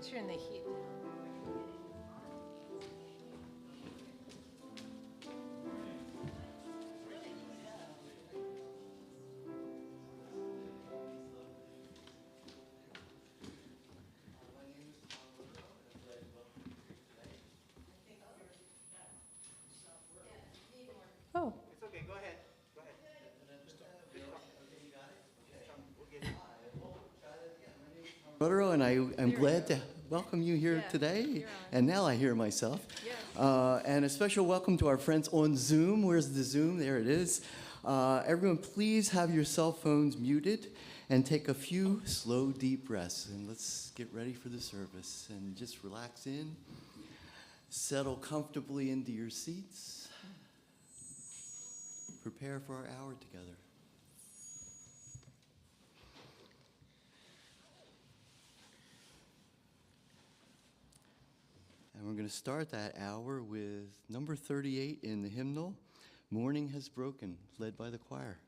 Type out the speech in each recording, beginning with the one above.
Turn the heat down. Oh. It's okay, go ahead. Go ahead. And I am glad to welcome you here today. And now I hear myself. Yes. And a special welcome to our friends on Zoom. Where's the Zoom? There it is. Everyone, please have your cell phones muted and take a few slow, deep breaths. And let's get ready for the service. And just relax in. Settle comfortably into your seats. Prepare for our hour together. And we're going to start that hour with number 38 in the hymnal, Morning Has Broken, led by the choir.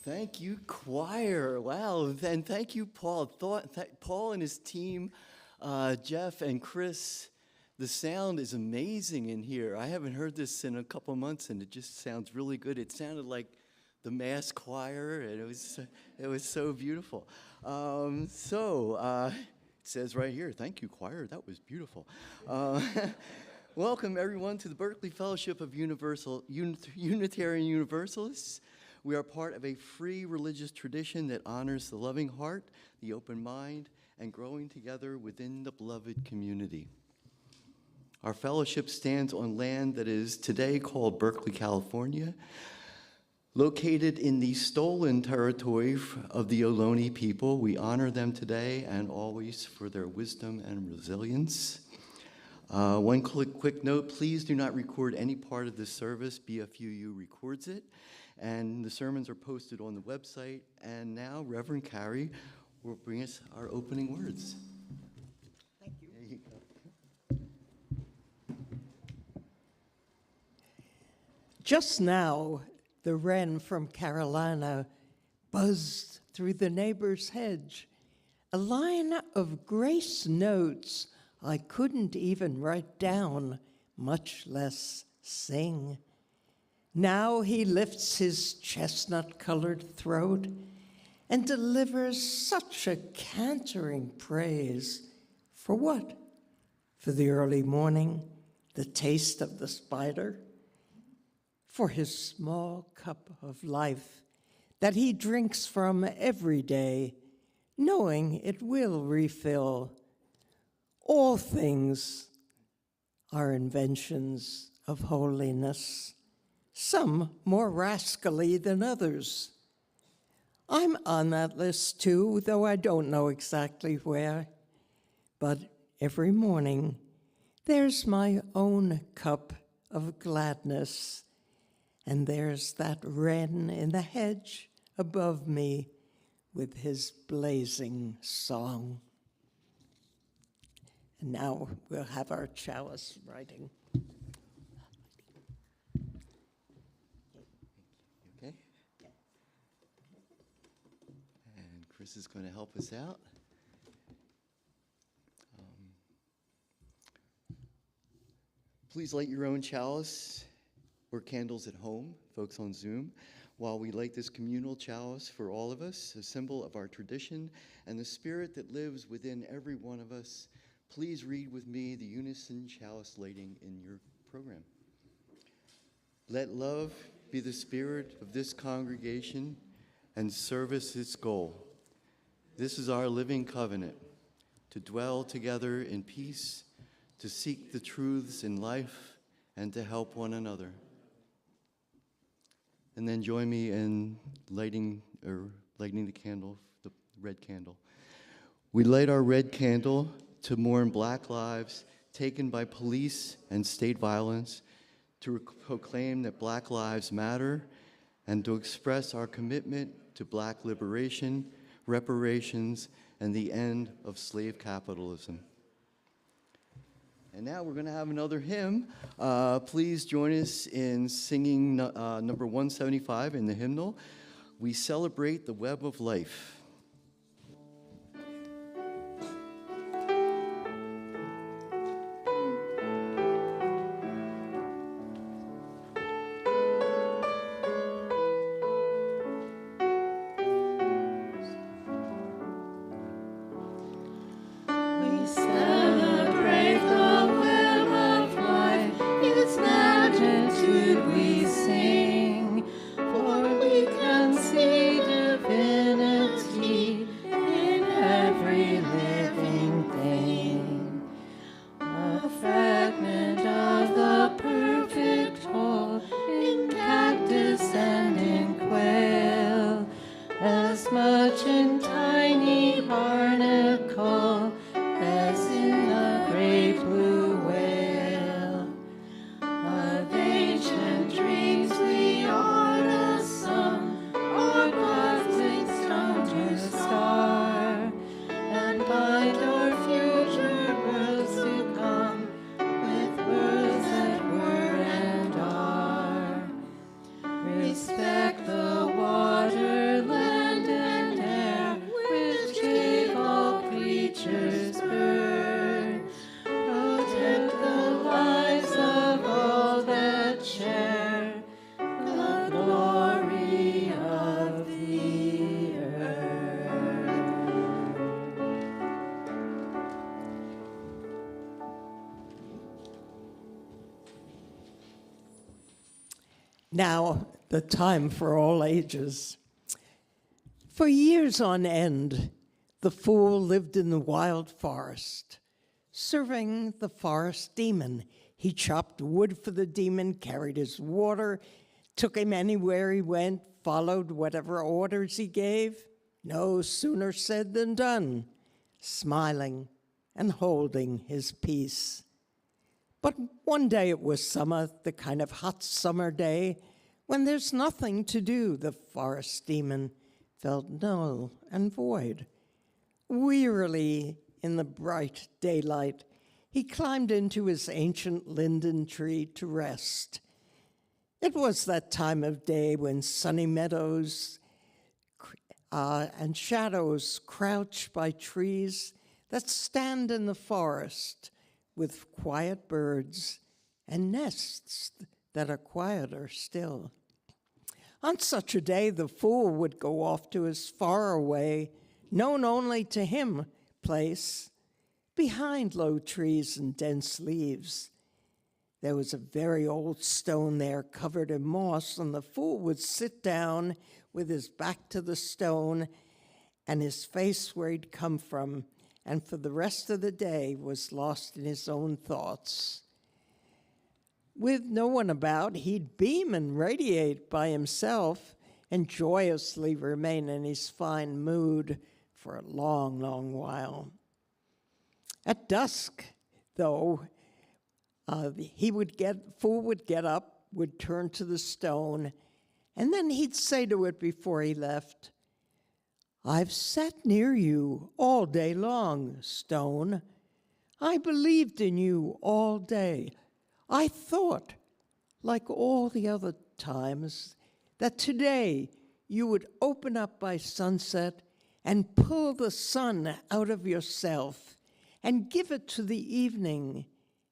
Thank you, choir. Wow, and thank you, Paul. Paul and his team, Jeff and Chris. The sound is amazing in here. I haven't heard this in a couple months, and it just sounds really good. It sounded like the mass choir, and it was so beautiful. It says right here, thank you, choir. That was beautiful. Welcome, everyone, to the Berkeley Fellowship of Unitarian Universalists. We are part of a free religious tradition that honors the loving heart, the open mind, and growing together within the beloved community. Our fellowship stands on land that is today called Berkeley, California, located in the stolen territory of the Ohlone people. We honor them today and always for their wisdom and resilience. One quick note, please do not record any part of this service. BFUU records it. And the sermons are posted on the website. And now Reverend Carrie will bring us our opening words. Thank you. There you go. Just now, the wren from Carolina buzzed through the neighbor's hedge. A line of grace notes I couldn't even write down, much less sing. Now he lifts his chestnut-colored throat and delivers such a cantering praise. For what? For the early morning, the taste of the spider? For his small cup of life that he drinks from every day, knowing it will refill. All things are inventions of holiness, some more rascally than others. I'm on that list too, though I don't know exactly where. But every morning, there's my own cup of gladness, and there's that wren in the hedge above me with his blazing song. And now we'll have our chalice writing. Okay. And Chris is going to help us out. Please light your own chalice or candles at home, folks on Zoom, while we light this communal chalice for all of us, a symbol of our tradition and the spirit that lives within every one of us. Please read with me the unison chalice lighting in your program. Let love be the spirit of this congregation and service its goal. This is our living covenant, to dwell together in peace, to seek the truths in life, and to help one another. And then join me in lighting the candle, the red candle. We light our red candle to mourn Black lives taken by police and state violence, to proclaim that Black lives matter, and to express our commitment to Black liberation, reparations, and the end of slave capitalism. And now we're going to have another hymn. Please join us in singing number 175 in the hymnal. We celebrate the web of life. Now, the time for all ages. For years on end, the fool lived in the wild forest, serving the forest demon. He chopped wood for the demon, carried his water, took him anywhere he went, followed whatever orders he gave. No sooner said than done, smiling and holding his peace. But one day it was summer, the kind of hot summer day, when there's nothing to do. The forest demon felt null and void. Wearily, in the bright daylight, he climbed into his ancient linden tree to rest. It was that time of day when sunny meadows and shadows crouch by trees that stand in the forest, with quiet birds and nests that are quieter still. On such a day, the fool would go off to his faraway, known only to him, place, behind low trees and dense leaves. There was a very old stone there covered in moss, and the fool would sit down with his back to the stone and his face where he'd come from, and for the rest of the day was lost in his own thoughts. With no one about, he'd beam and radiate by himself and joyously remain in his fine mood for a long, long while. At dusk, though, fool would get up, would turn to the stone, and then he'd say to it before he left, "I've sat near you all day long, stone. I believed in you all day. I thought, like all the other times, that today you would open up by sunset and pull the sun out of yourself and give it to the evening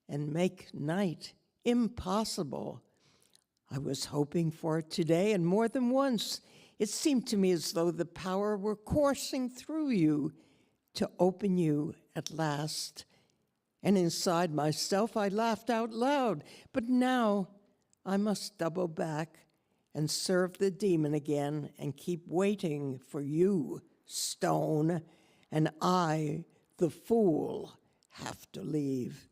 and make night impossible. I was hoping for it today, and more than once it seemed to me as though the power were coursing through you to open you at last. And inside myself I laughed out loud, but now I must double back and serve the demon again and keep waiting for you, stone, and I, the fool, have to leave."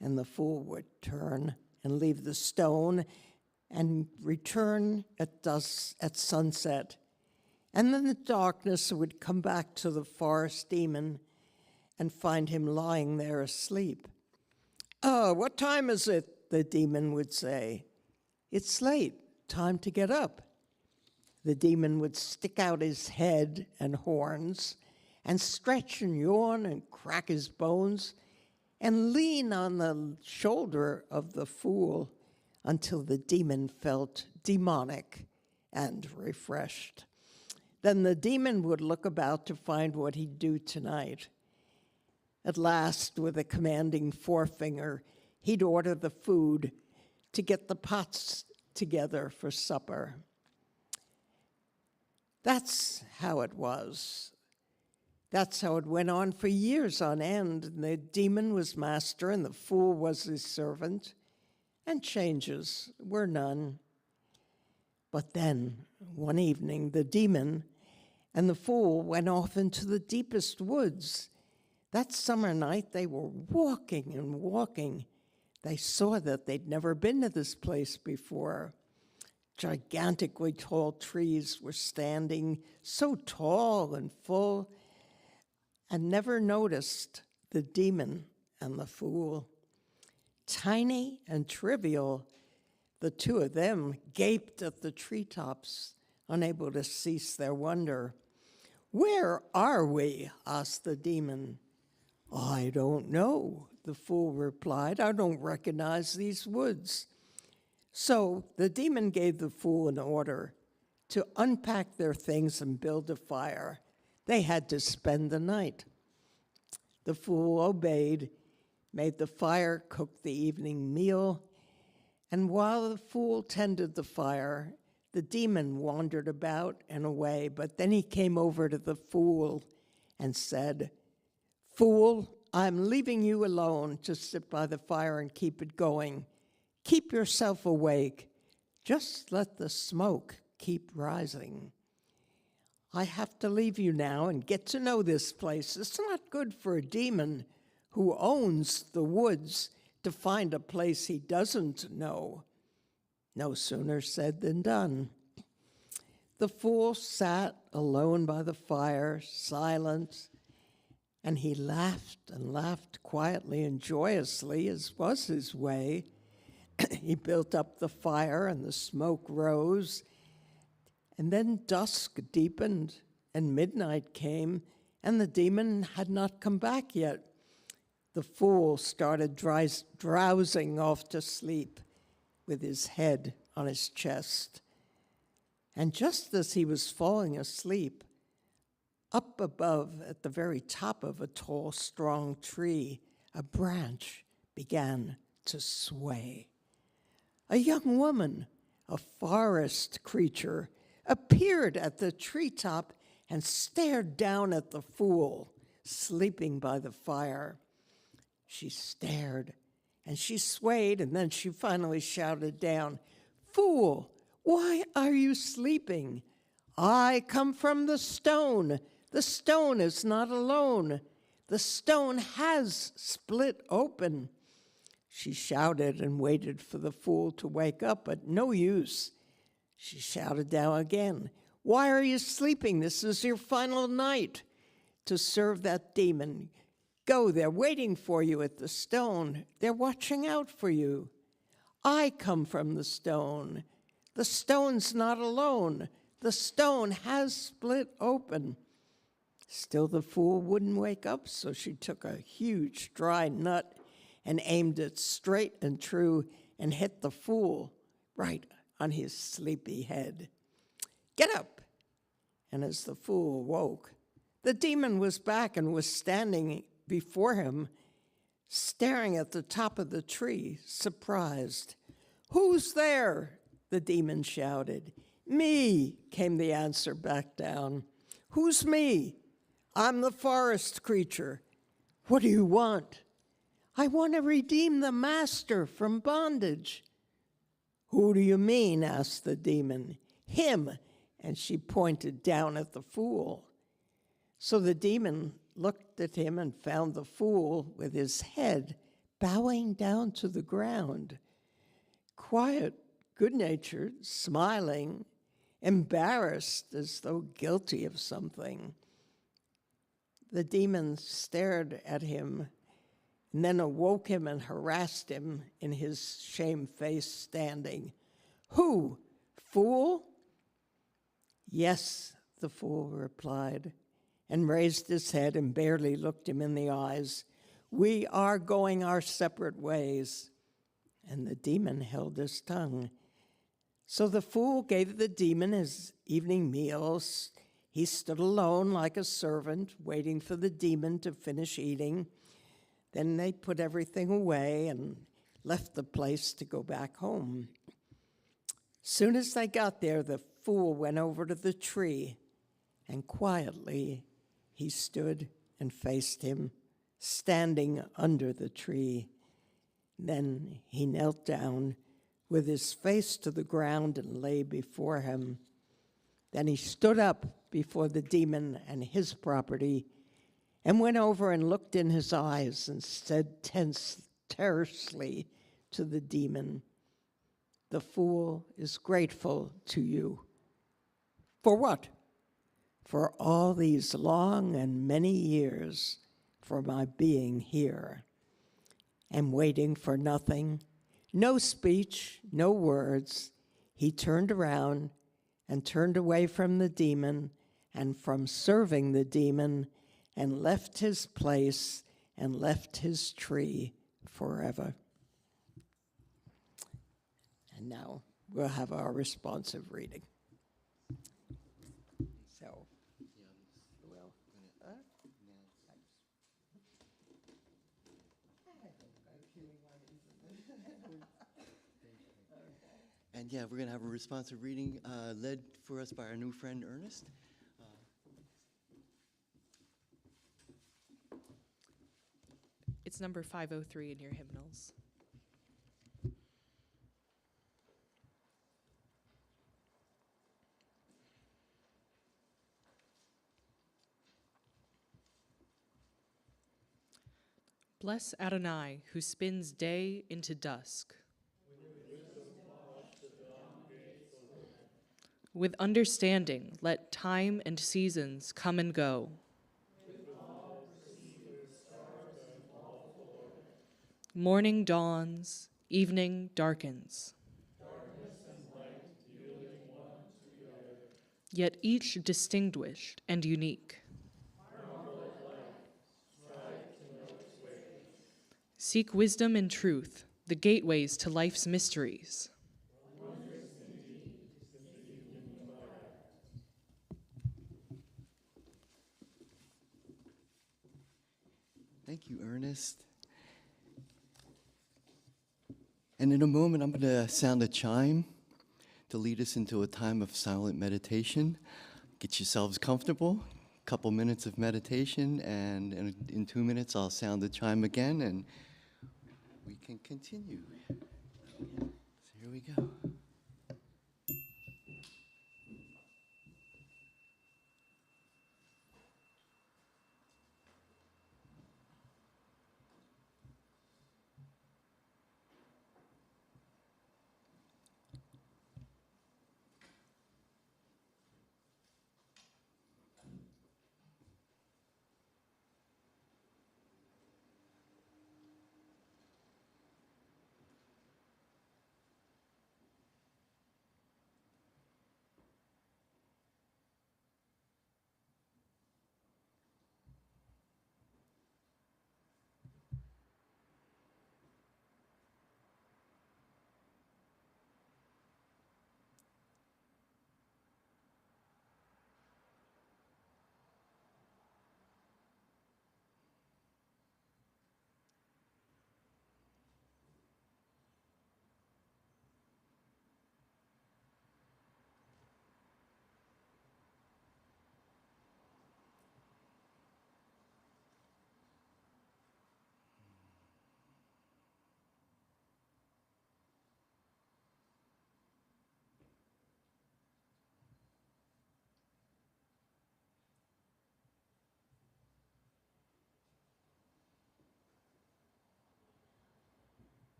And the fool would turn and leave the stone and return at sunset. And then the darkness would come back to the forest demon and find him lying there asleep. "Oh, what time is it?" the demon would say. "It's late, time to get up." The demon would stick out his head and horns and stretch and yawn and crack his bones and lean on the shoulder of the fool until the demon felt demonic and refreshed. Then the demon would look about to find what he'd do tonight. At last, with a commanding forefinger, he'd order the food to get the pots together for supper. That's how it was. That's how it went on for years on end. The demon was master and the fool was his servant, and changes were none. But then, one evening, the demon and the fool went off into the deepest woods. That summer night, they were walking and walking. They saw that they'd never been to this place before. Gigantically tall trees were standing, so tall and full, and never noticed the demon and the fool. Tiny and trivial, the two of them gaped at the treetops, unable to cease their wonder. "Where are we?" asked the demon. "I don't know," the fool replied. "I don't recognize these woods." So the demon gave the fool an order to unpack their things and build a fire. They had to spend the night. The fool obeyed, made the fire, cooked the evening meal, and while the fool tended the fire, the demon wandered about and away. But then he came over to the fool and said, "Fool, I'm leaving you alone to sit by the fire and keep it going. Keep yourself awake. Just let the smoke keep rising. I have to leave you now and get to know this place. It's not good for a demon who owns the woods to find a place he doesn't know." No sooner said than done. The fool sat alone by the fire, silent, and he laughed and laughed quietly and joyously, as was his way. He built up the fire and the smoke rose, and then dusk deepened and midnight came, and the demon had not come back yet. The fool started drowsing off to sleep with his head on his chest. And just as he was falling asleep, up above, at the very top of a tall, strong tree, a branch began to sway. A young woman, a forest creature, appeared at the treetop and stared down at the fool sleeping by the fire. She stared and she swayed, and then she finally shouted down, "Fool, why are you sleeping? I come from the stone. The stone is not alone. The stone has split open." She shouted and waited for the fool to wake up, but no use. She shouted down again, "Why are you sleeping? This is your final night to serve that demon. Go, they're waiting for you at the stone. They're watching out for you. I come from the stone. The stone's not alone. The stone has split open." Still the fool wouldn't wake up, so she took a huge dry nut and aimed it straight and true and hit the fool right on his sleepy head. "Get up!" And as the fool woke, the demon was back and was standing before him, staring at the top of the tree, surprised. "Who's there?" the demon shouted. "Me," came the answer back down. "Who's me?" "I'm the forest creature." "What do you want?" "I want to redeem the master from bondage." "Who do you mean?" asked the demon. "Him," and she pointed down at the fool. So the demon looked at him and found the fool with his head bowing down to the ground, quiet, good-natured, smiling, embarrassed as though guilty of something. The demon stared at him and then awoke him and harassed him in his shamefaced standing. "Who, fool?" "Yes," the fool replied, and raised his head and barely looked him in the eyes. "We are going our separate ways." And the demon held his tongue. So the fool gave the demon his evening meals. He stood alone like a servant, waiting for the demon to finish eating. Then they put everything away and left the place to go back home. Soon as they got there, the fool went over to the tree, and quietly he stood and faced him, standing under the tree. Then he knelt down with his face to the ground and lay before him. Then he stood up before the demon and his property and went over and looked in his eyes and said tersely to the demon, "The fool is grateful to you." "For what?" "For all these long and many years, for my being here, and waiting for nothing, no speech, no words." He turned around and turned away from the demon and from serving the demon, and left his place and left his tree forever. And now we'll have our responsive reading. So, well, And yeah, we're going to have a responsive reading led for us by our new friend, Ernest. It's number 503 in your hymnals. Bless Adonai, who spins day into dusk. With understanding, let time and seasons come and go. Morning dawns, evening darkens. Yet each distinguished and unique. Seek wisdom and truth, the gateways to life's mysteries. Thank you, Ernest. And in a moment, I'm going to sound a chime to lead us into a time of silent meditation. Get yourselves comfortable. A couple minutes of meditation, and in 2 minutes, I'll sound the chime again, and we can continue. So here we go.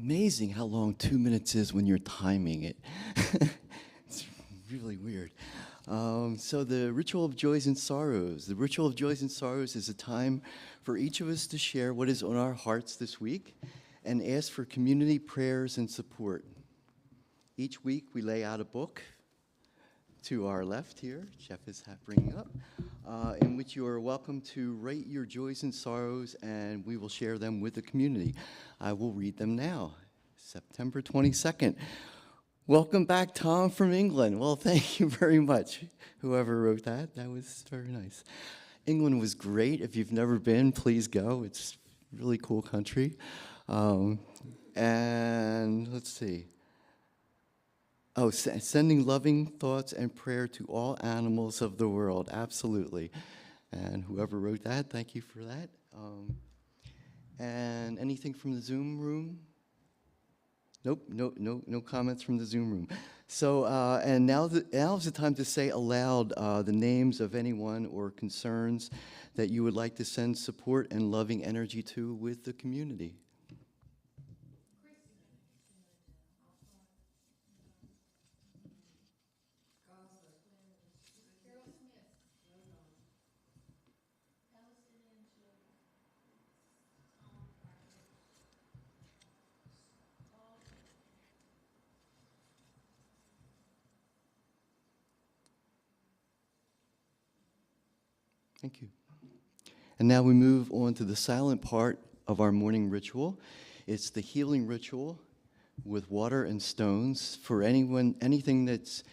Amazing how long 2 minutes is when you're timing it. It's really weird. So the ritual of joys and sorrows. The ritual of joys and sorrows is a time for each of us to share what is on our hearts this week and ask for community prayers and support. Each week we lay out a book to our left here, Jeff is bringing up, in which you are welcome to write your joys and sorrows, and we will share them with the community. I will read them now. September 22nd. Welcome back, Tom from England. Well, thank you very much, whoever wrote that. That was very nice. England was great. If you've never been, please go. It's a really cool country. And let's see. Oh, sending loving thoughts and prayer to all animals of the world. Absolutely. And whoever wrote that, thank you for that. And anything from the Zoom room? Nope, no comments from the Zoom room. So, and now's the time to say aloud the names of anyone or concerns that you would like to send support and loving energy to with the community. Thank you. And now we move on to the silent part of our morning ritual. It's the healing ritual with water and stones for anything that's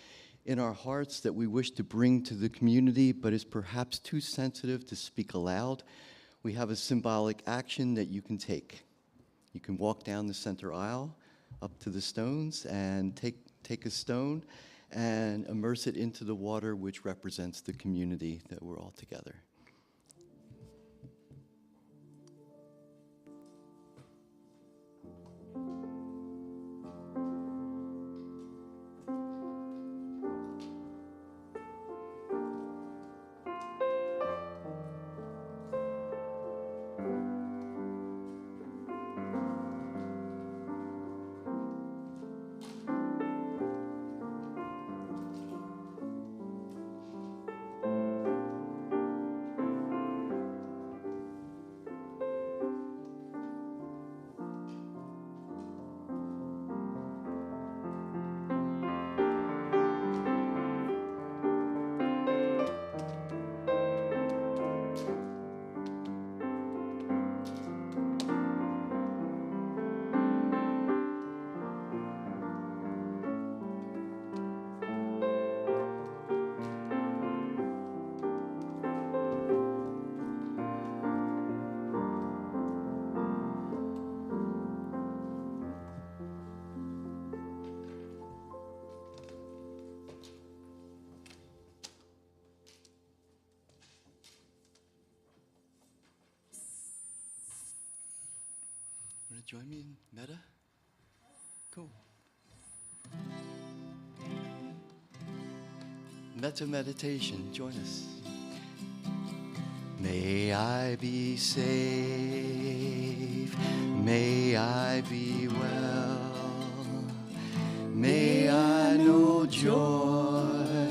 in our hearts that we wish to bring to the community but is perhaps too sensitive to speak aloud. We have a symbolic action that you can take. You can walk down the center aisle up to the stones and take a stone and immerse it into the water, which represents the community that we're all together. join me in metta? Cool. Metta meditation, join us. May I be safe, may I be well, may I know joy,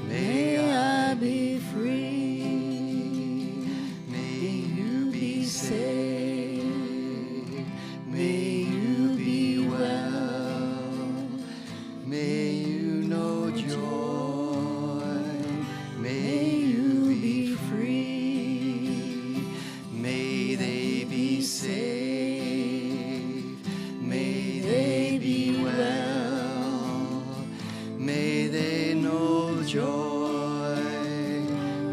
may I be free, may you be safe, may you be well, may you know joy, may you be free, may they be safe, may they be well, may they know joy,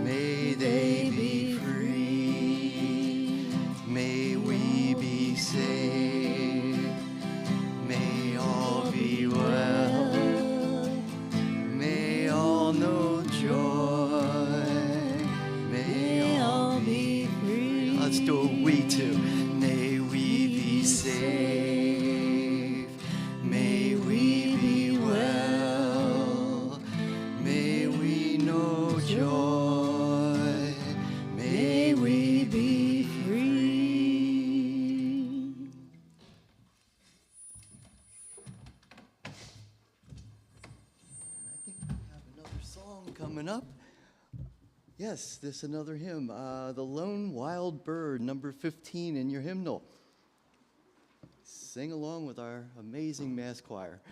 may they be free, may we be safe, may all be well, may all know joy, may all be free. Let's do it, we too. May we be safe, may we be well, may we know joy, may we be free. I think we have another song coming up. Yes, there's another hymn, The Lone Wild Bird, number 15 in your hymnal. Sing along with our amazing mass choir.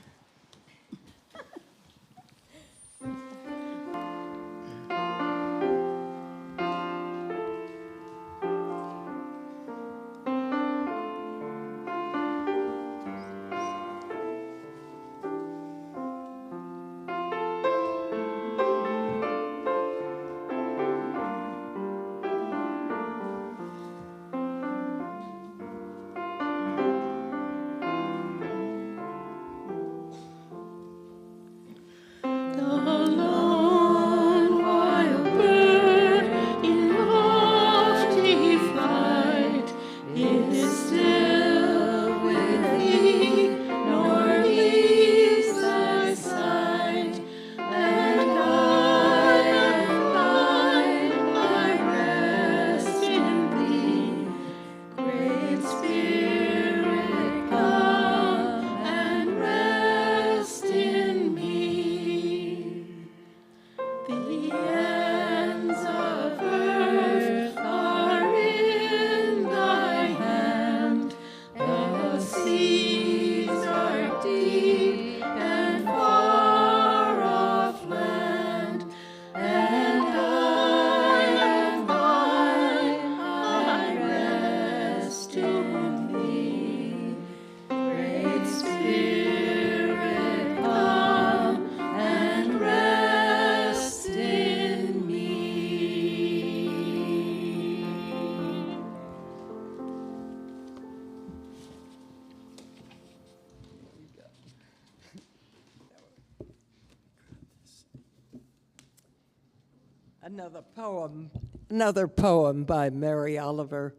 Another poem by Mary Oliver.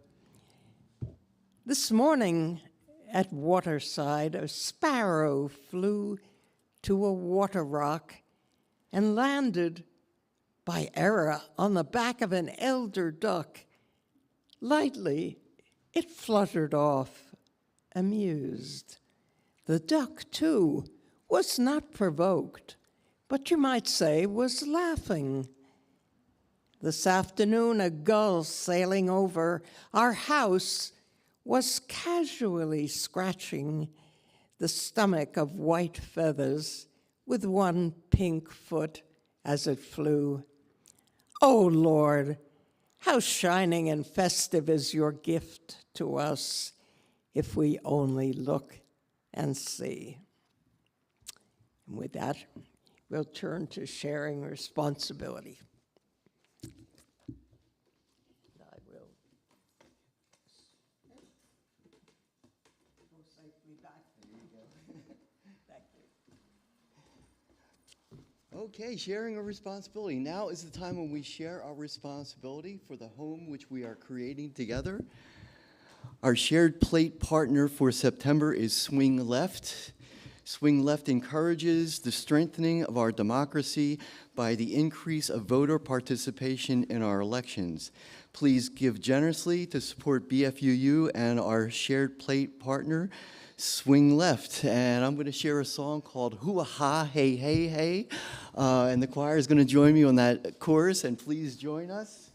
This morning at waterside, a sparrow flew to a water rock and landed by error on the back of an elder duck. Lightly, it fluttered off, amused. The duck, too, was not provoked, but you might say was laughing. This afternoon, a gull sailing over our house was casually scratching the stomach of white feathers with one pink foot as it flew. Oh, Lord, how shining and festive is your gift to us if we only look and see. And with that, we'll turn to sharing responsibility. I will go safely back. There you go. Thank you. Okay, sharing a responsibility. Now is the time when we share our responsibility for the home which we are creating together. Our shared plate partner for September is Swing Left. Swing Left encourages the strengthening of our democracy by the increase of voter participation in our elections. Please give generously to support BFUU and our shared plate partner, Swing Left. And I'm going to share a song called Hoo-Ha, Hey, Hey, Hey. And the choir is going to join me on that chorus, and please join us.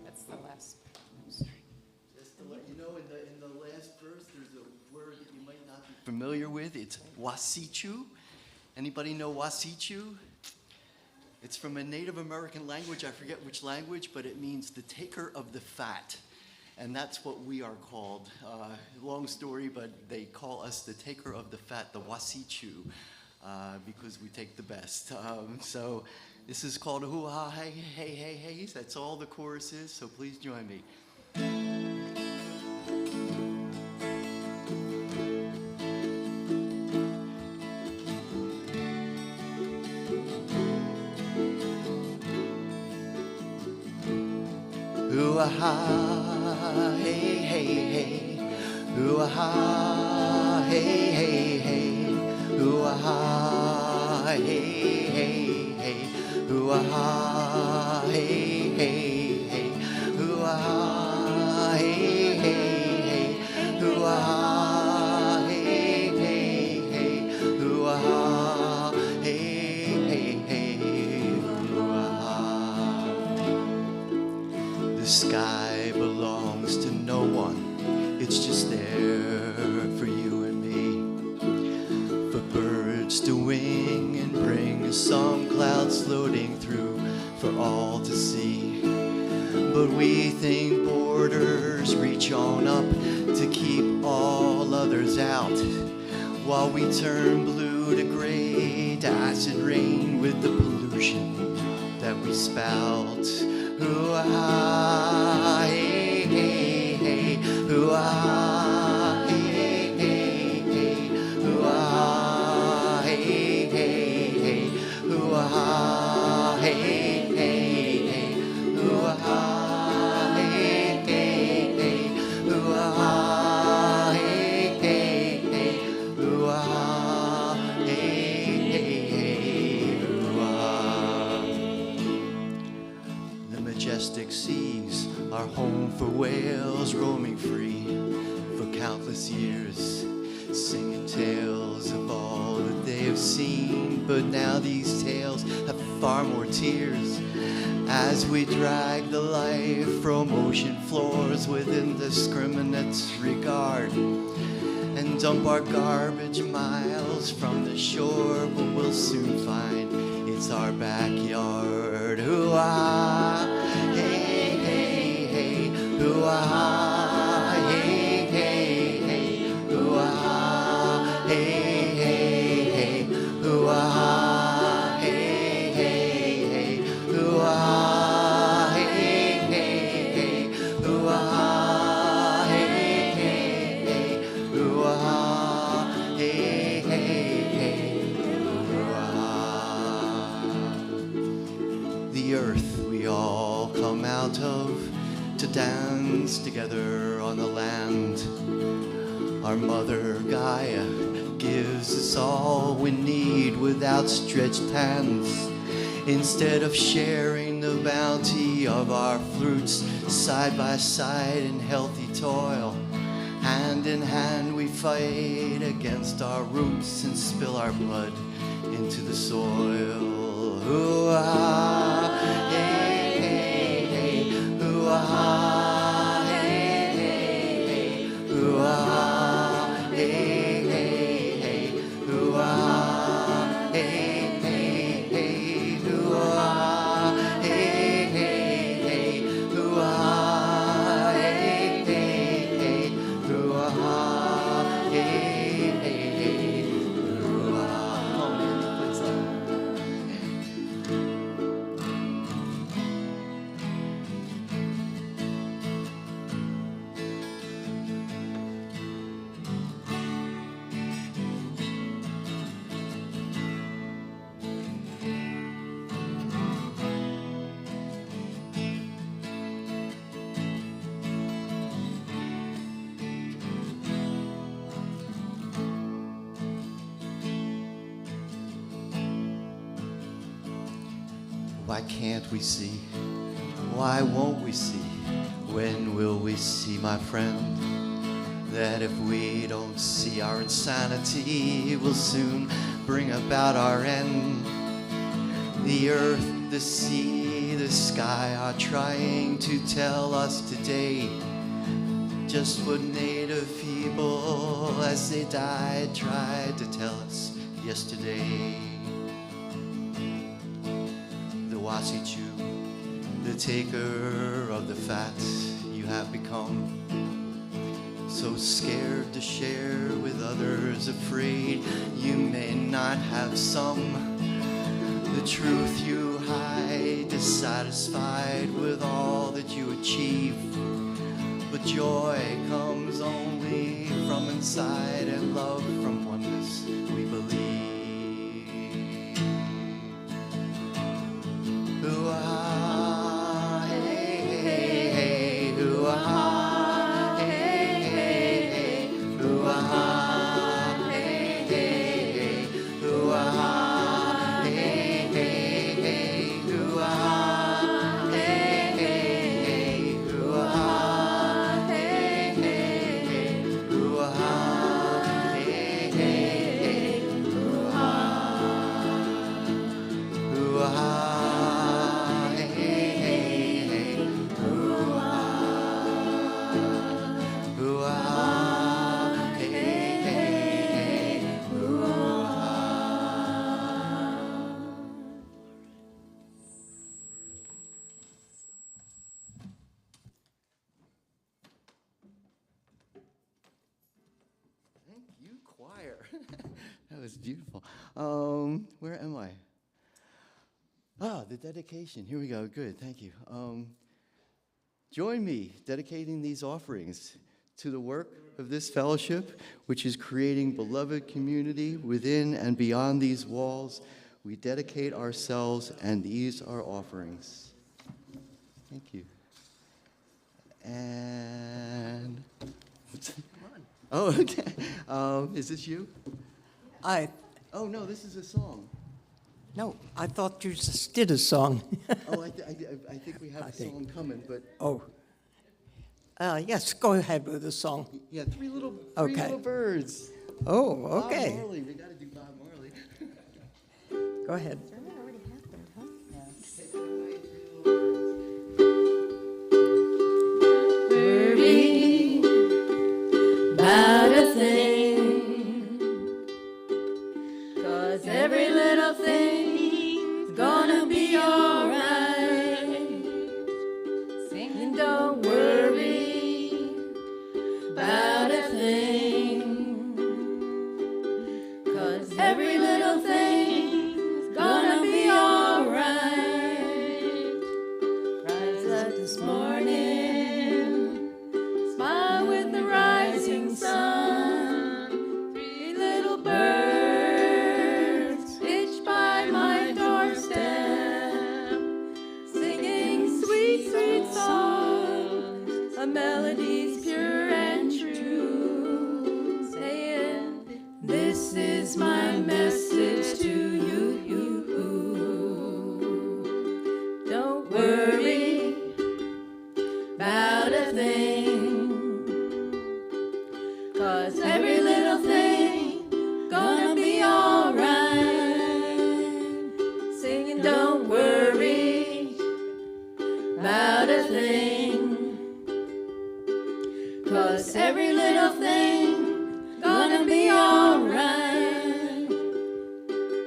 That's the last. Just to let you know, in the last verse, there's a word that you might not be familiar with. It's wasichu. Anybody know wasichu? It's from a Native American language. I forget which language, but it means the taker of the fat. And that's what we are called. Long story, but they call us the taker of the fat, the wasichu, because we take the best. So this is called Hoo-Ha, Hey, Hey, Hey, Hey. That's all the chorus is, so please join me. Hoo-ha, hey, hey, hey. Hoo-ha, hey, hey, hey. Hoo-ha, hey, hey, hey. Hoo-ha, hey, hey, hey. Hoo-ha, hey, hey, hey. Hoo-ha, hey, hey, hey. Hoo-ha, hey, hey, hey. Hoo-ha. The sky belongs to no one. It's just there for you and me. For birds to wing and bring some clouds floating through for all to see. But we think borders reach on up to keep all others out, while we turn blue to gray to acid rain with the pollution that we spout. Hoo-ha, hey, hey, hey. Hoo-ha, hey, hey, hey. Hoo-ha, hey, hey, hey. Hoo-ha, hey, hey, hey. Hoo-ha, hey, hey, hey. Hoo-ha, hey, hey, hey. Hoo-ha, hey, hey, hey. Hoo-ha. The majestic seas are home for whales roaming free for countless years, singing tales of all that they have seen. But now these tales have far more tears as we drag the life from ocean floors with indiscriminate regard and dump our garbage miles from the shore. But we'll soon find it's our backyard. Hoo-ah, hey, hey, hey. Hoo-ah, hey, hey, hey. Hoo-ah, hey, hey, hey. Hoo-ah, hey, hey, hey. Hoo-ah, hey, hey, hey. Hoo-ah, hey, hey, hey. Hoo-ah, hey, hey, hey. Hoo-ah. The earth we all come out of to dance together on the land. Our mother Gaia gives us all we need with outstretched hands. Instead of sharing the bounty of our fruits side by side in healthy toil, hand in hand we fight against our roots and spill our blood into the soil. Hoo-ah, hey, hey, hey. Hoo-ah, hey, hey, hey. Hoo-ah, hey, hey, hey. Hoo-ah, hey, hey, hey. Hoo-ah, hey, hey, hey. Hoo-ah, hey, hey, hey. Hoo-ah, hey, hey, hey. Hoo-ah. Come on, man, please. Why can't we see? Why won't we see? When will we see, my friend, that if we don't see our insanity, it will soon bring about our end? The earth, the sea, the sky are trying to tell us today just what native people, as they died, tried to tell us yesterday. The Wasichu, the taker of the fat, you have become so scared to share with others, afraid you may not have some. The truth you hide, dissatisfied with all that you achieve. But joy comes only from inside, and love from oneness, we believe. Ooh-ah, hey, hey, hey, ooh-ah, hey, hey, hey, ooh-ah, hey, hey, hey, ooh-ah, hey, hey, hey, ooh-ah, hey, hey, hey, ooh-ah, hey, hey, hey, ooh-ah, hey, hey, hey, ooh-ah, ooh-ah. Thank you, choir. That was beautiful. Where am I? Ah, the dedication. Here we go. Good. Thank you. Join me dedicating these offerings to the work of this fellowship, which is creating beloved community within and beyond these walls. We dedicate ourselves, and these are offerings. Thank you. And oh, okay. Is this you? Oh no, this is a song. No, I thought you just did a song. Oh, I think we have a song coming, but Oh. Yes, go ahead with the song. yeah, three little birds. Oh, okay. Bob Marley, we got to do Bob Marley. Go ahead. Worry about a thing, 'cause every little thing's gonna be alright. Singing, don't worry about a thing, 'cause every little thing's gonna be alright. Rise up this morning, smile with the rising sun. Three little birds pitched by my doorstep, singing sweet, sweet songs, a melody's pure and true, saying, this is my message to you. Don't worry about a thing, 'cause every little thing gonna be alright. Singing, don't worry about a thing, 'cause every little thing gonna be alright.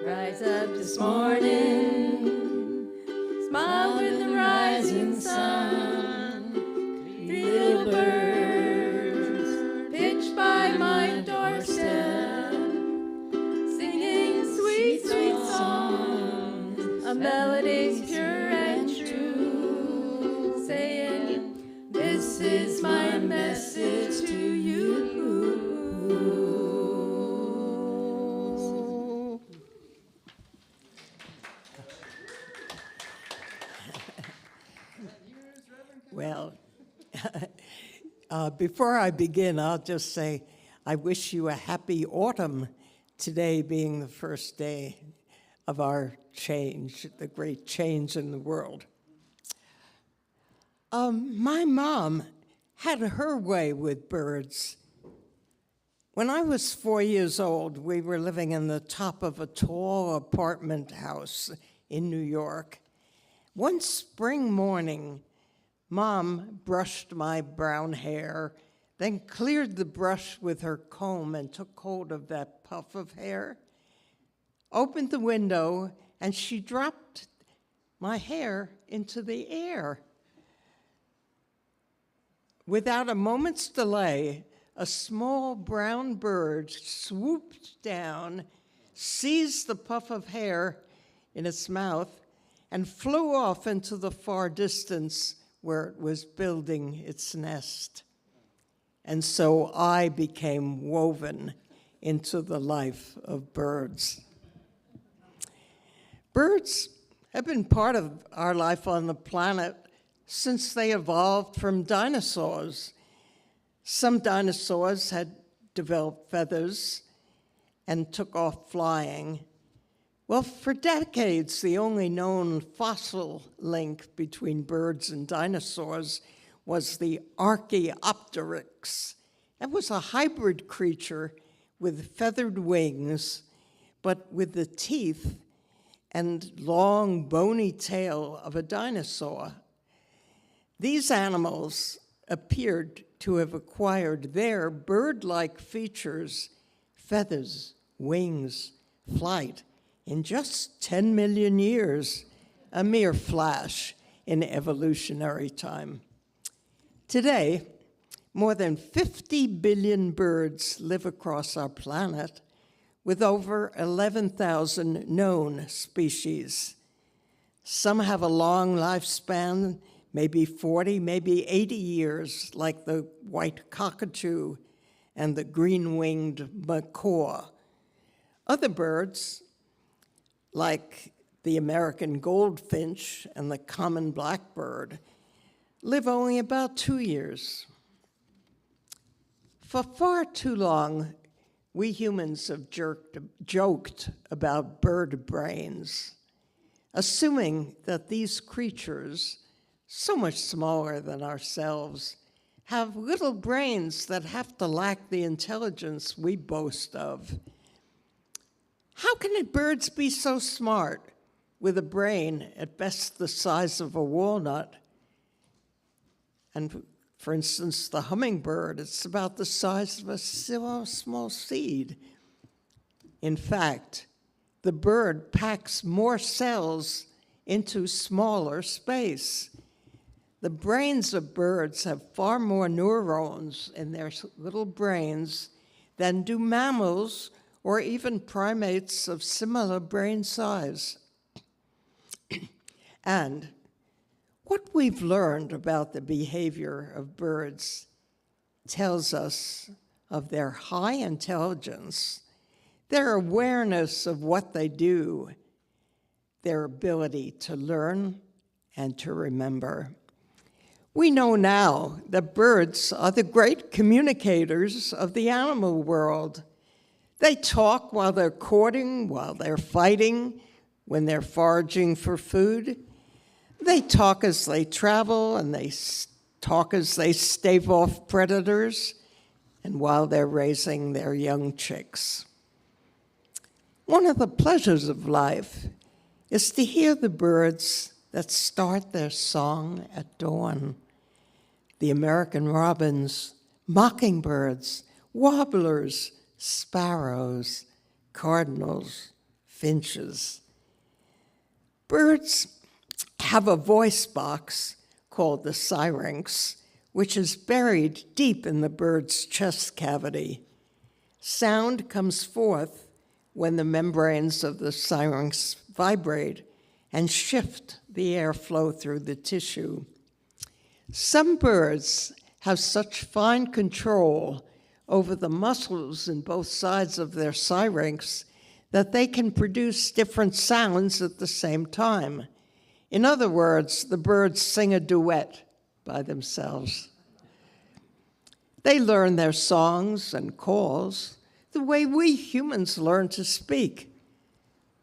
Rise up this morning, smile with the rising sun. Three little birds pitched by my doorstep, singing sweet, sweet songs, a melody's pure and true, saying, this is my message to you. Well, before I begin, I'll just say I wish you a happy autumn, today being the first day of our change, the great change in the world. My mom had her way with birds. When I was 4 years old, we were living in the top of a tall apartment house in New York. One spring morning, Mom brushed my brown hair, then cleared the brush with her comb and took hold of that puff of hair, opened the window, and she dropped my hair into the air. Without a moment's delay, a small brown bird swooped down, seized the puff of hair in its mouth, and flew off into the far distance where it was building its nest. And so I became woven into the life of birds. Birds have been part of our life on the planet since they evolved from dinosaurs. Some dinosaurs had developed feathers and took off flying. Well, for decades, the only known fossil link between birds and dinosaurs was the Archaeopteryx. It was a hybrid creature with feathered wings, but with the teeth and long, bony tail of a dinosaur. These animals appeared to have acquired their bird-like features, feathers, wings, flight, in just 10 million years, a mere flash in evolutionary time. Today, more than 50 billion birds live across our planet, with over 11,000 known species. Some have a long lifespan, maybe 40, maybe 80 years, like the white cockatoo and the green-winged macaw. Other birds, like the American goldfinch and the common blackbird, live only about 2 years. For far too long, we humans have joked about bird brains, assuming that these creatures, so much smaller than ourselves, have little brains that have to lack the intelligence we boast of. How can birds be so smart with a brain at best the size of a walnut? And for instance, the hummingbird, it's about the size of a small seed. In fact, the bird packs more cells into smaller space. The brains of birds have far more neurons in their little brains than do mammals or even primates of similar brain size. And what we've learned about the behavior of birds tells us of their high intelligence, their awareness of what they do, their ability to learn and to remember. We know now that birds are the great communicators of the animal world. They talk while they're courting, while they're fighting, when they're foraging for food. They talk as they travel, and they talk as they stave off predators, and while they're raising their young chicks. One of the pleasures of life is to hear the birds that start their song at dawn. The American robins, mockingbirds, warblers, sparrows, cardinals, finches. Birds have a voice box called the syrinx, which is buried deep in the bird's chest cavity. Sound comes forth when the membranes of the syrinx vibrate and shift the airflow through the tissue. Some birds have such fine control over the muscles in both sides of their syrinx that they can produce different sounds at the same time. In other words, the birds sing a duet by themselves. They learn their songs and calls the way we humans learn to speak.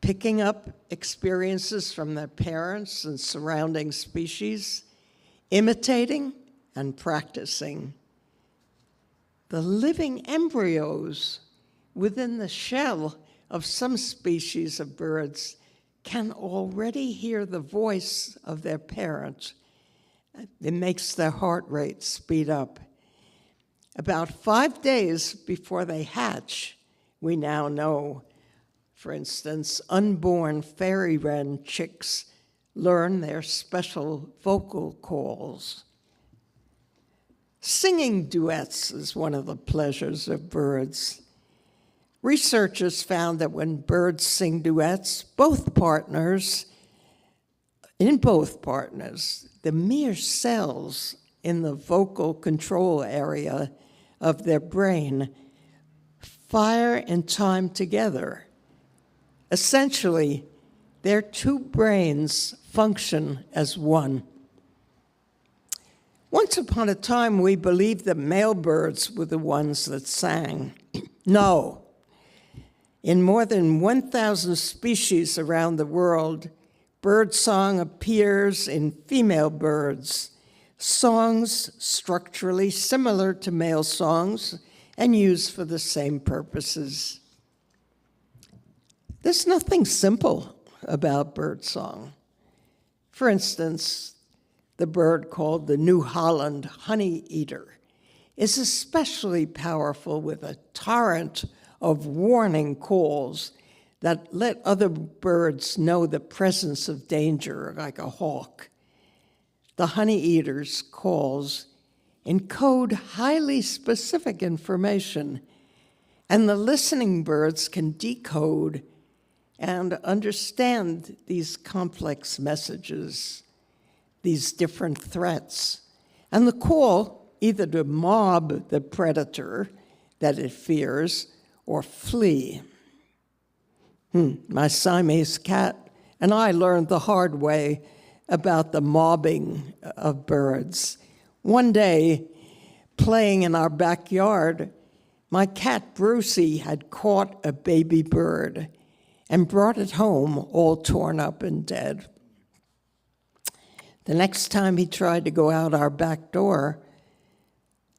picking up experiences from their parents and surrounding species, imitating and practicing. The living embryos within the shell of some species of birds can already hear the voice of their parent. It makes their heart rate speed up. About 5 days before they hatch, we now know, for instance, unborn fairy wren chicks learn their special vocal calls. Singing duets is one of the pleasures of birds. Researchers found that when birds sing duets, in both partners, the mere cells in the vocal control area of their brain fire in time together. Essentially, their two brains function as one. Once upon a time, we believed that male birds were the ones that sang. No. In more than 1,000 species around the world, birdsong appears in female birds, songs structurally similar to male songs and used for the same purposes. There's nothing simple about birdsong. For instance, the bird called the New Holland honeyeater is especially powerful with a torrent of warning calls that let other birds know the presence of danger, like a hawk. The honeyeater's calls encode highly specific information, and the listening birds can decode and understand these complex messages, these different threats, and the call either to mob the predator that it fears or flee. My Siamese cat and I learned the hard way about the mobbing of birds. One day, playing in our backyard, my cat Brucey had caught a baby bird and brought it home all torn up and dead. The next time he tried to go out our back door,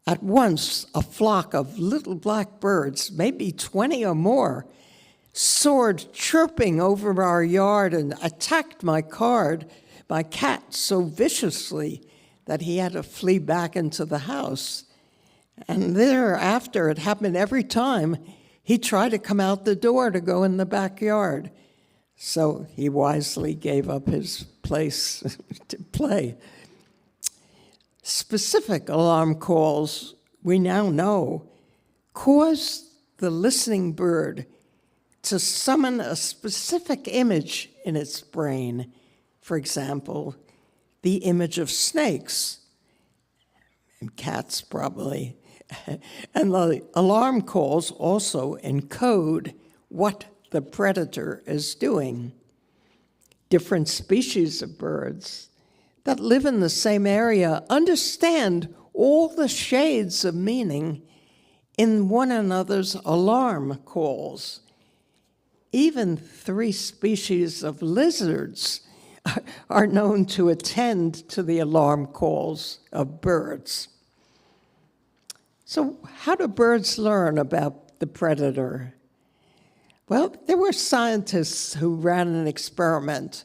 at once a flock of little black birds, maybe 20 or more, soared chirping over our yard and attacked my cat so viciously that he had to flee back into the house. And thereafter, it happened every time he tried to come out the door to go in the backyard. So he wisely gave up his place to play. Specific alarm calls, we now know, cause the listening bird to summon a specific image in its brain. For example, the image of snakes, and cats probably. And the alarm calls also encode what the predator is doing. Different species of birds that live in the same area understand all the shades of meaning in one another's alarm calls. Even 3 species of lizards are known to attend to the alarm calls of birds. So how do birds learn about the predator? Well, there were scientists who ran an experiment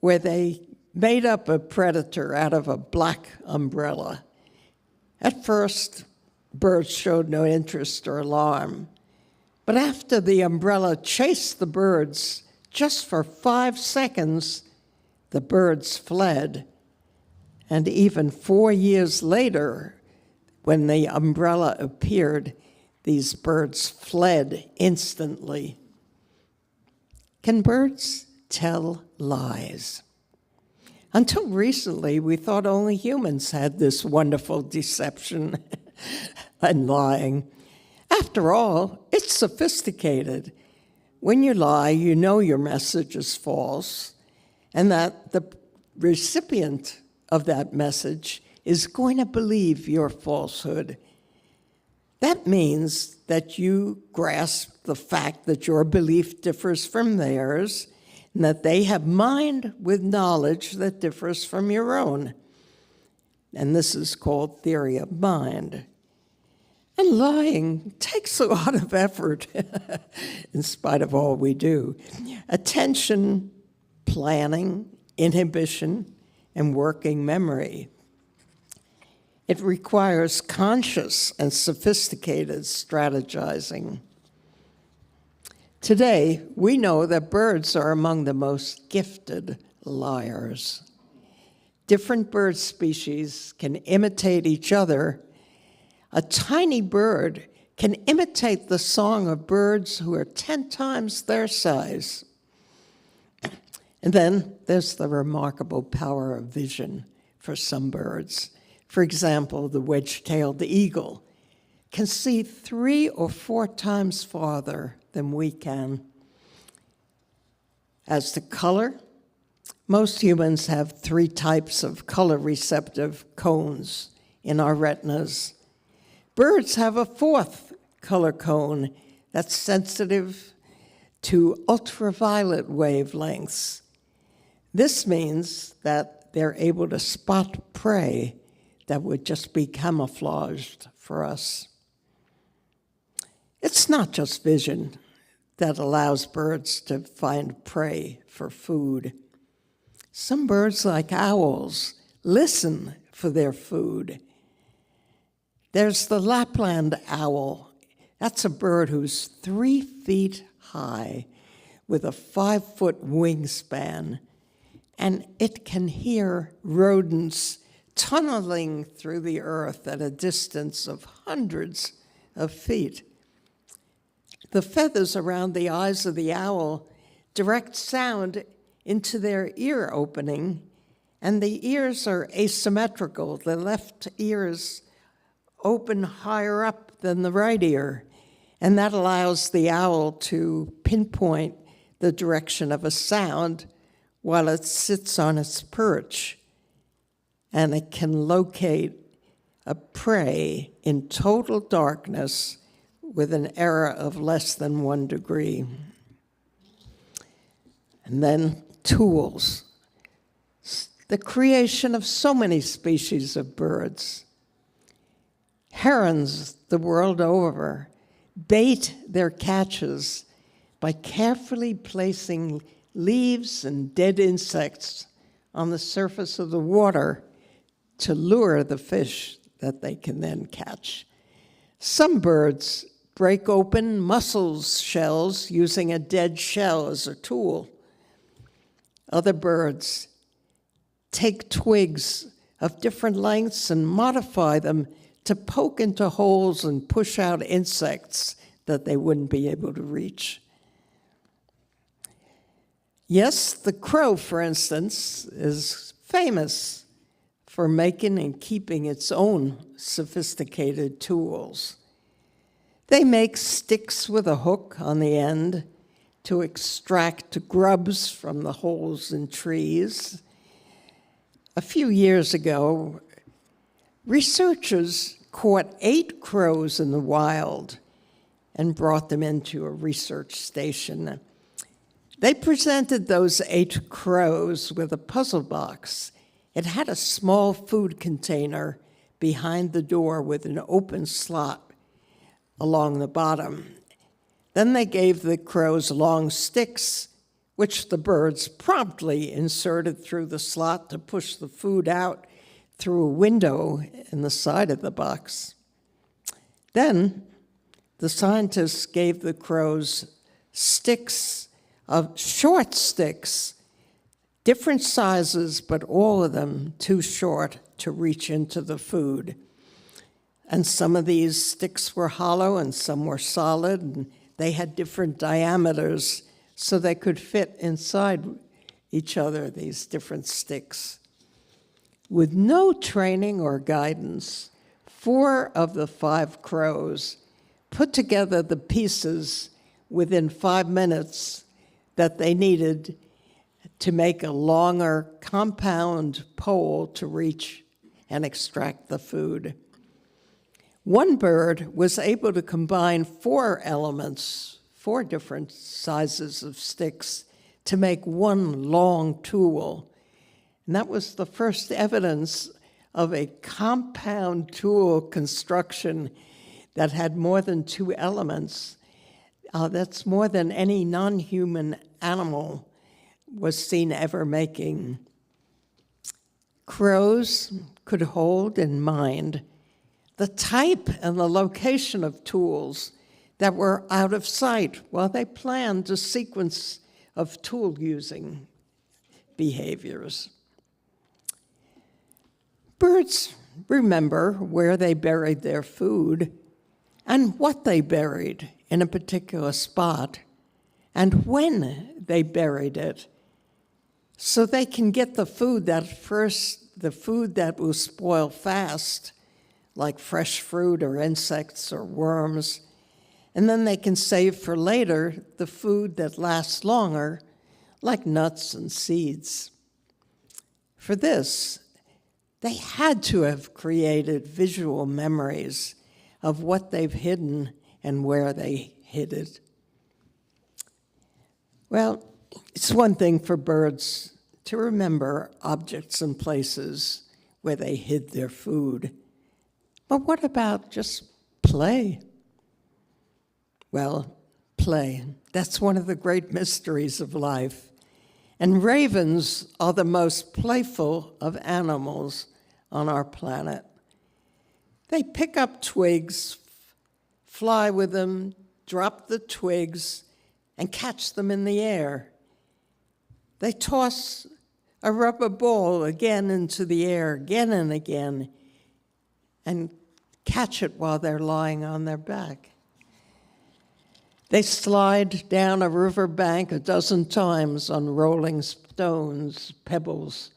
where they made up a predator out of a black umbrella. At first, birds showed no interest or alarm. But after the umbrella chased the birds just for 5 seconds, the birds fled. And even 4 years later, when the umbrella appeared, these birds fled instantly. Can birds tell lies? Until recently, we thought only humans had this wonderful deception and lying. After all, it's sophisticated. When you lie, you know your message is false, and that the recipient of that message is going to believe your falsehood. That means that you grasp the fact that your belief differs from theirs, and that they have mind with knowledge that differs from your own. And this is called theory of mind. And lying takes a lot of effort, in spite of all we do. Attention, planning, inhibition, and working memory. It requires conscious and sophisticated strategizing. Today, we know that birds are among the most gifted liars. Different bird species can imitate each other. A tiny bird can imitate the song of birds who are 10 times their size. And then there's the remarkable power of vision for some birds. For example, the wedge-tailed eagle can see 3 or 4 times farther than we can. As to color, most humans have 3 types of color-receptive cones in our retinas. Birds have a 4th color cone that's sensitive to ultraviolet wavelengths. This means that they're able to spot prey that would just be camouflaged for us. It's not just vision that allows birds to find prey for food. Some birds, like owls, listen for their food. There's the Lapland owl. That's a bird who's 3 feet high with a 5-foot wingspan, and it can hear rodents tunneling through the earth at a distance of hundreds of feet. The feathers around the eyes of the owl direct sound into their ear opening, and the ears are asymmetrical. The left ears open higher up than the right ear, and that allows the owl to pinpoint the direction of a sound while it sits on its perch, and it can locate a prey in total darkness with an error of less than 1 degree. And then tools. The creation of so many species of birds. Herons the world over bait their catches by carefully placing leaves and dead insects on the surface of the water to lure the fish that they can then catch. Some birds break open mussels shells using a dead shell as a tool. Other birds take twigs of different lengths and modify them to poke into holes and push out insects that they wouldn't be able to reach. Yes, the crow, for instance, is famous for making and keeping its own sophisticated tools. They make sticks with a hook on the end to extract grubs from the holes in trees. A few years ago, researchers caught 8 crows in the wild and brought them into a research station. They presented those 8 crows with a puzzle box. It had a small food container behind the door with an open slot along the bottom. Then they gave the crows long sticks, which the birds promptly inserted through the slot to push the food out through a window in the side of the box. Then the scientists gave the crows sticks of short sticks, different sizes, but all of them too short to reach into the food. And some of these sticks were hollow and some were solid, and they had different diameters so they could fit inside each other, these different sticks. With no training or guidance, 4 of the 5 crows put together the pieces within 5 minutes that they needed to make a longer compound pole to reach and extract the food. One bird was able to combine 4 elements, 4 different sizes of sticks, to make one long tool. And that was the first evidence of a compound tool construction that had more than 2 elements. That's more than any non-human animal was seen ever making. Crows could hold in mind the type and the location of tools that were out of sight while they planned a sequence of tool-using behaviors. Birds remember where they buried their food and what they buried in a particular spot and when they buried it, so they can get the food that will spoil fast, like fresh fruit or insects or worms, and then they can save for later the food that lasts longer, like nuts and seeds. For this, they had to have created visual memories of what they've hidden and where they hid it. Well, it's one thing for birds to remember objects and places where they hid their food. But what about just play? Well, play, that's one of the great mysteries of life. And ravens are the most playful of animals on our planet. They pick up twigs, fly with them, drop the twigs, and catch them in the air. They toss a rubber ball again into the air, again and again, and catch it while they're lying on their back. They slide down a river bank a dozen times on rolling stones, pebbles.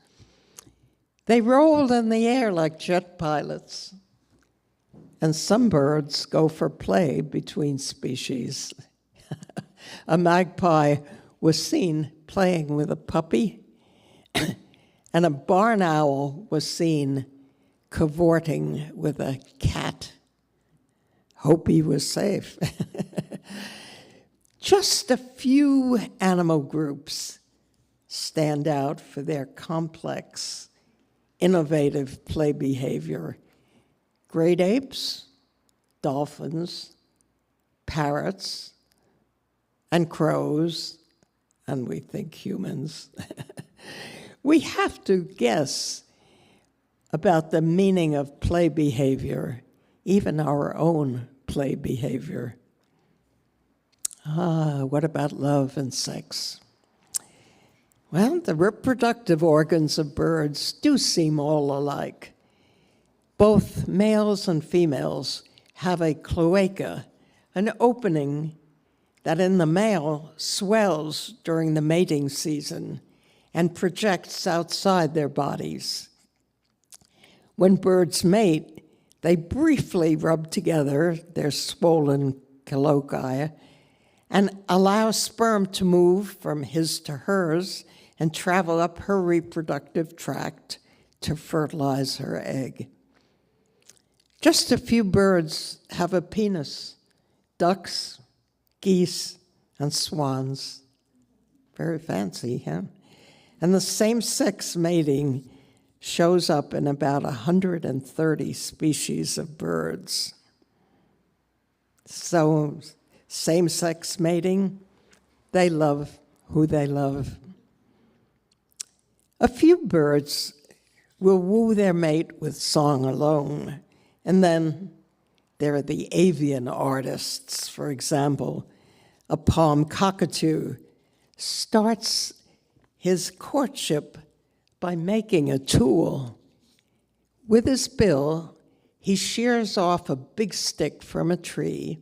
They roll in the air like jet pilots. And some birds go for play between species. A magpie was seen playing with a puppy, and a barn owl was seen cavorting with a cat. Hope he was safe. Just a few animal groups stand out for their complex, innovative play behavior. Great apes, dolphins, parrots, and crows, and we think humans. We have to guess about the meaning of play behavior, even our own play behavior. What about love and sex? Well, the reproductive organs of birds do seem all alike. Both males and females have a cloaca, an opening that in the male swells during the mating season and projects outside their bodies. When birds mate, they briefly rub together their swollen cloacae and allow sperm to move from his to hers and travel up her reproductive tract to fertilize her egg. Just a few birds have a penis: ducks, geese, and swans. Very fancy, huh? And the same-sex mating shows up in about 130 species of birds. So, same-sex mating, they love who they love. A few birds will woo their mate with song alone, and then there are the avian artists. For example, a palm cockatoo starts his courtship by making a tool. With his bill, he shears off a big stick from a tree,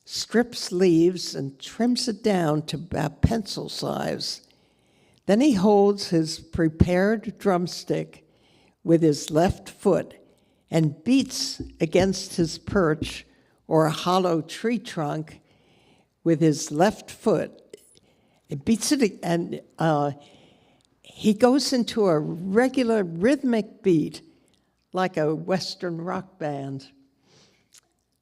strips leaves, and trims it down to about pencil size. Then he holds his prepared drumstick with his left foot and beats against his perch or a hollow tree trunk with his left foot. It beats it, and he goes into a regular rhythmic beat like a Western rock band.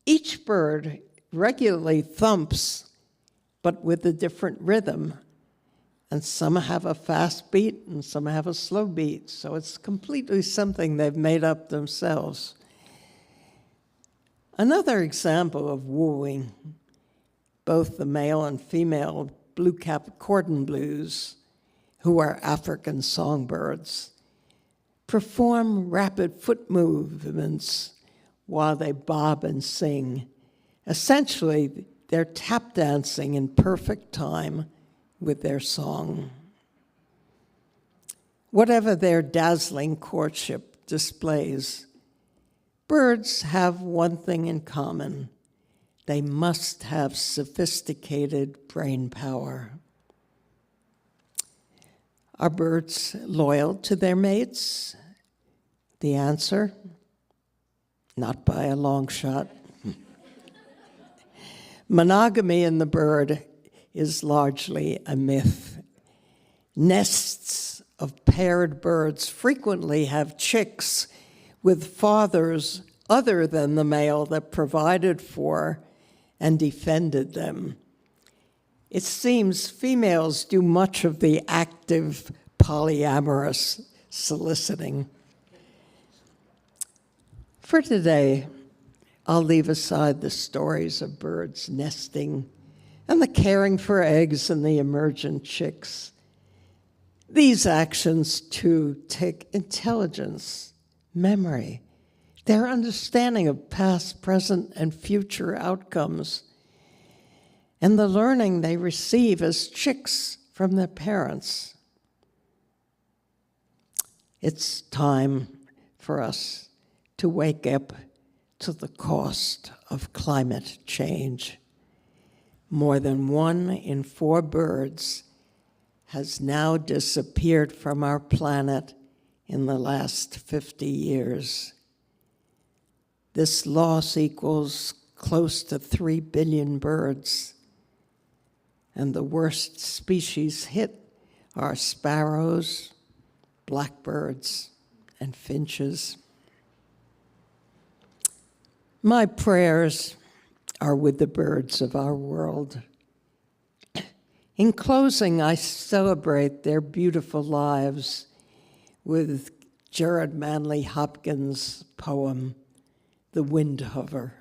Each bird regularly thumps, but with a different rhythm. And some have a fast beat and some have a slow beat. So it's completely something they've made up themselves. Another example of wooing, both the male and female blue-capped cordon blues, who are African songbirds, perform rapid foot movements while they bob and sing. Essentially, they're tap dancing in perfect time with their song. Whatever their dazzling courtship displays, birds have one thing in common. They must have sophisticated brain power. Are birds loyal to their mates? The answer, not by a long shot. Monogamy in the bird is largely a myth. Nests of paired birds frequently have chicks with fathers other than the male that provided for and defended them. It seems females do much of the active polyamorous soliciting. For today, I'll leave aside the stories of birds nesting and the caring for eggs and the emergent chicks. These actions, too, take intelligence, memory, their understanding of past, present, and future outcomes, and the learning they receive as chicks from their parents. It's time for us to wake up to the cost of climate change. More than 1 in 4 birds has now disappeared from our planet in the last 50 years. This loss equals close to 3 billion birds, and the worst species hit are sparrows, blackbirds, and finches. My prayers are with the birds of our world. In closing, I celebrate their beautiful lives with Jared Manley Hopkins' poem, The Windhover.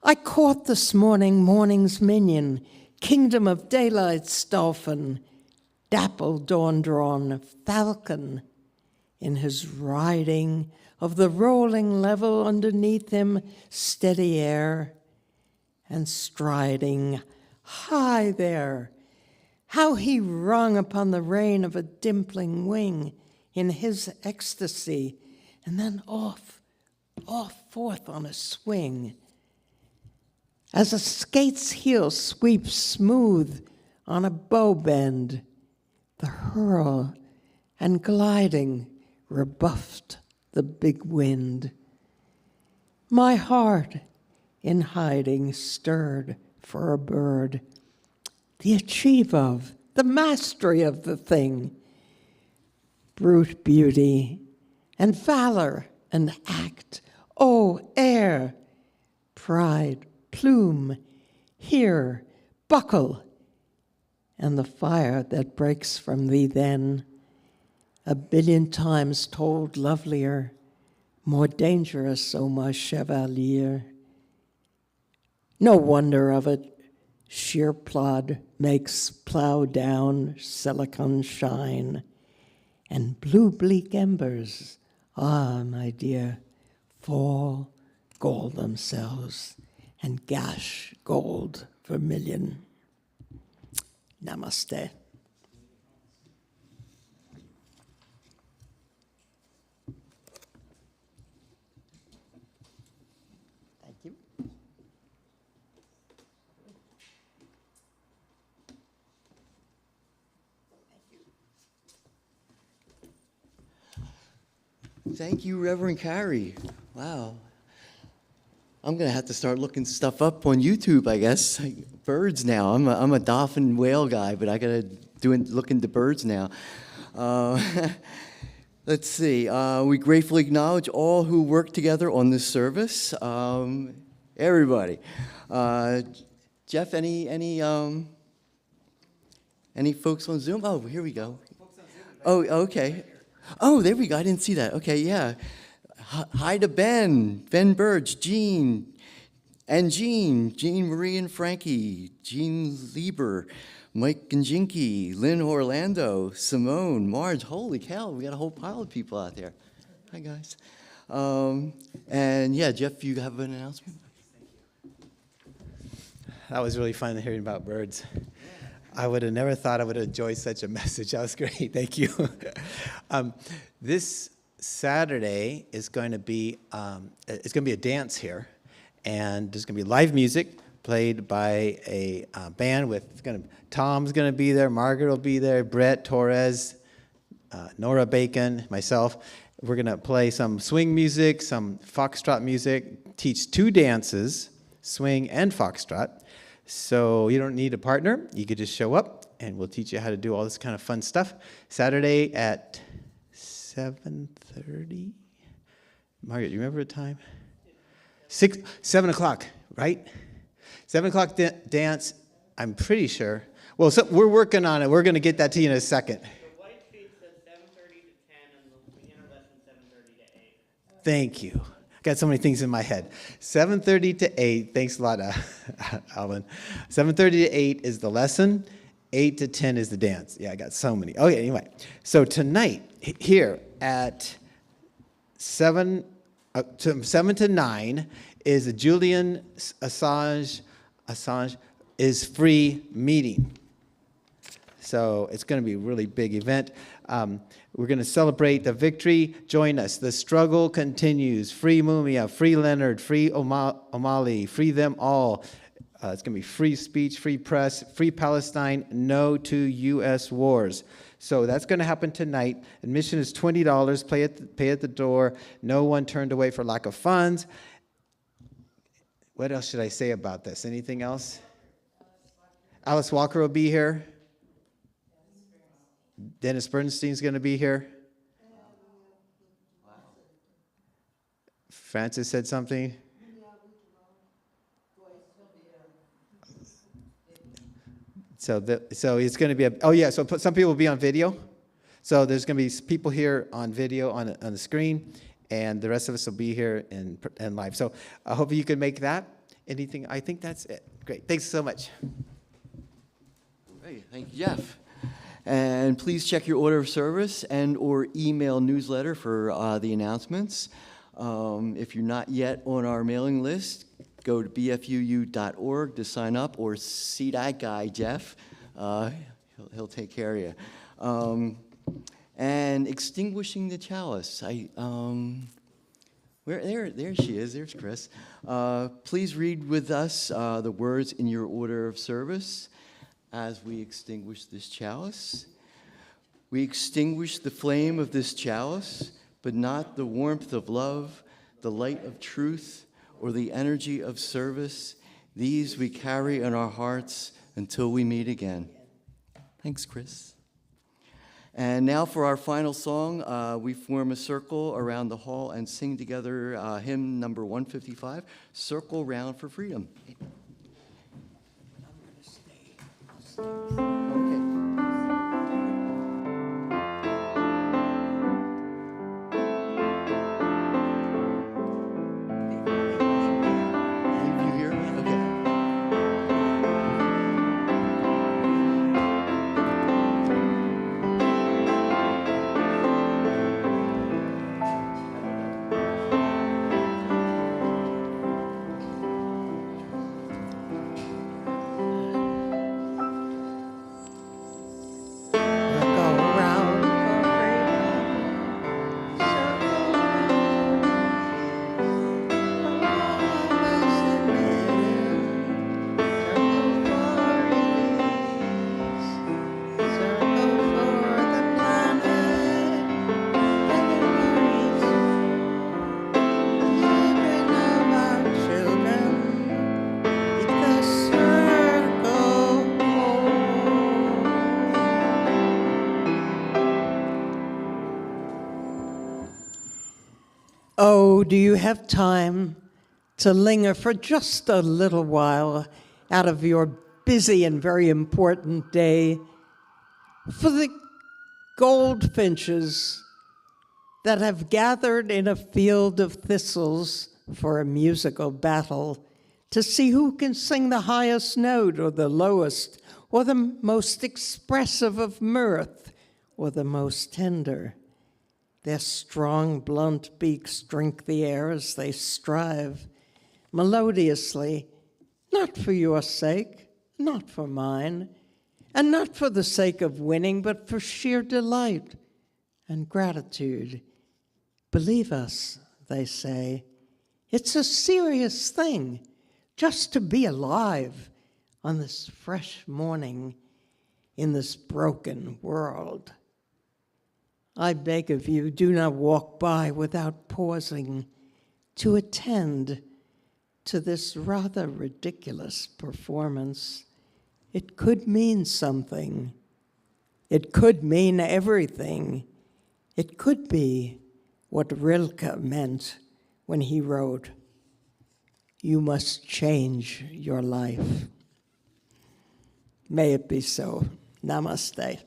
I caught this morning's minion, kingdom of daylight's dolphin, dappled dawn-drawn falcon, in his riding of the rolling level underneath him, steady air, and striding high there. How he rung upon the rein of a dimpling wing in his ecstasy, and then off forth on a swing. As a skate's heel sweeps smooth on a bow bend, the hurl and gliding rebuffed the big wind. My heart in hiding stirred for a bird, the achieve of, the mastery of the thing, brute beauty and valor and act, oh air, pride, plume, here, buckle, and the fire that breaks from thee then, 1,000,000,000 times told lovelier, more dangerous, O my chevalier. No wonder of it, sheer plod makes plow down silicon shine, and blue bleak embers, ah, my dear, fall gold themselves, and gash gold vermilion. Namaste. Thank you. Thank you, Reverend Carrie. Wow. I'm gonna have to start looking stuff up on YouTube, I guess. Birds now. I'm a dolphin whale guy, but I gotta look into birds now. Let's see. We gratefully acknowledge all who work together on this service. Everybody. Jeff, any folks on Zoom? Oh, here we go. Oh, okay. Oh, there we go. I didn't see that. Okay, yeah. Hi to Ben Burge, Jean Marie and Frankie, Jean Lieber, Mike and Jinky, Lynn Orlando, Simone, Marge. Holy cow, we got a whole pile of people out there. Hi, guys. And yeah, Jeff, you have an announcement? That was really fun hearing about birds. I would have never thought I would have enjoyed such a message. That was great. Thank you. This Saturday is going to be a dance here, and there's going to be live music played by a band with Tom's going to be there, Margaret will be there, Brett Torres, Nora Bacon, myself. We're going to play some swing music, some foxtrot music, teach 2 dances, swing and foxtrot. So you don't need a partner. You could just show up, and we'll teach you how to do all this kind of fun stuff. Saturday at 7:30. Margaret, you remember the time? 7 o'clock, right? 7 o'clock dance, I'm pretty sure. Well, so we're working on it. We're going to get that to you in a second. The white sheet says 7:30 to 10, and the beginner lesson 7:30 to 8. Thank you. Got so many things in my head. 7:30 to 8. Thanks a lot, Alvin. 7:30 to 8 is the lesson. 8 to 10 is the dance. Yeah, I got so many. Okay, anyway. So tonight, here at 7 to 9 is a Julian Assange is free meeting. So it's going to be a really big event. We're going to celebrate the victory. Join us. The struggle continues. Free Mumia, free Leonard, free O'Malley, free them all. It's going to be free speech, free press, free Palestine, no to U.S. wars. So that's going to happen tonight. Admission is $20. Pay at the door. No one turned away for lack of funds. What else should I say about this? Anything else? Alice Walker will be here. Dennis Bernstein's going to be here. Francis said something. So it's going to be so some people will be on video. So there's going to be people here on video on the screen, and the rest of us will be here in live. So I hope you can make that. Anything? I think that's it. Great. Thanks so much. Great. Thank you, Jeff. And please check your order of service and or email newsletter for the announcements. If you're not yet on our mailing list, go to bfuu.org to sign up, or see that guy, Jeff. He'll take care of you. And extinguishing the chalice. There she is. There's Chris. Please read with us the words in your order of service as we extinguish this chalice. We extinguish the flame of this chalice, but not the warmth of love, the light of truth, or the energy of service. These we carry in our hearts until we meet again. Thanks, Chris. And now for our final song, we form a circle around the hall and sing together hymn number 155, Circle Round for Freedom. Oh, do you have time to linger for just a little while out of your busy and very important day for the goldfinches that have gathered in a field of thistles for a musical battle to see who can sing the highest note or the lowest or the most expressive of mirth or the most tender? Their strong, blunt beaks drink the air as they strive melodiously, not for your sake, not for mine, and not for the sake of winning, but for sheer delight and gratitude. Believe us, they say, it's a serious thing just to be alive on this fresh morning in this broken world. I beg of you, do not walk by without pausing to attend to this rather ridiculous performance. It could mean something. It could mean everything. It could be what Rilke meant when he wrote, "You must change your life." May it be so. Namaste.